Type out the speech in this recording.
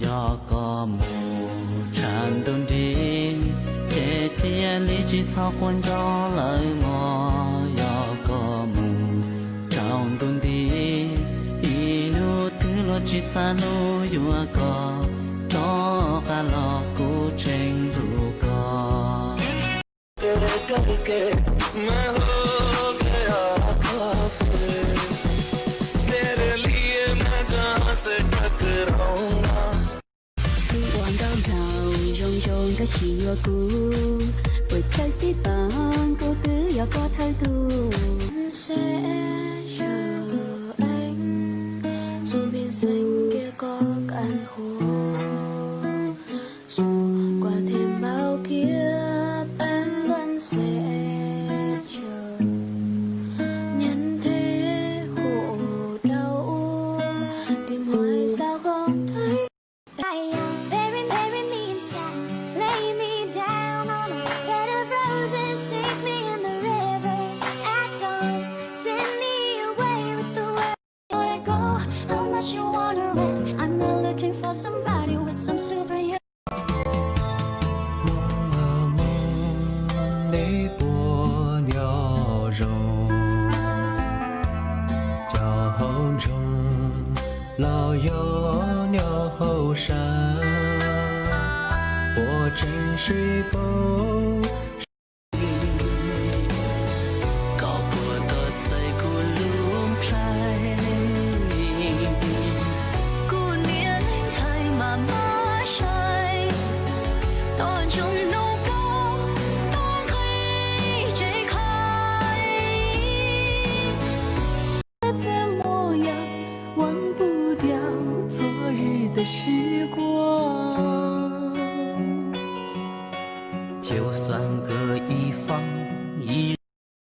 要个木缠冬地，这天里只草混着了我，要个木缠冬地，一路的路只三路有个，找下了古城路个。तेरे करके मैं हो गया काफिर तेरे लिए मैं जहाँ से टकराऊंगा 希望高頭融融嘅是我故，會吹絲當孤獨有個態度。Sẽ chờ anh dù biển xanh kia có cạn khô, dù qua thêm bao kiếp em vẫn sẽ chờ. Nhân thế khổ đau tìm hoài sao không thấy. Bury me inside, lay me down on a bed of roses, sink me in the river at dawn, send me away with the world. Let go unless you wanna rest. I'm not looking for somebody with some superhero. 梦里播鸟绒，叫红中老有鸟后山，我真是不。có của tôi dây của lúc trái Của nghĩa lên thời mà mơ say, toàn trong nâu cao多可以解开。怎么样忘不掉昨日的事。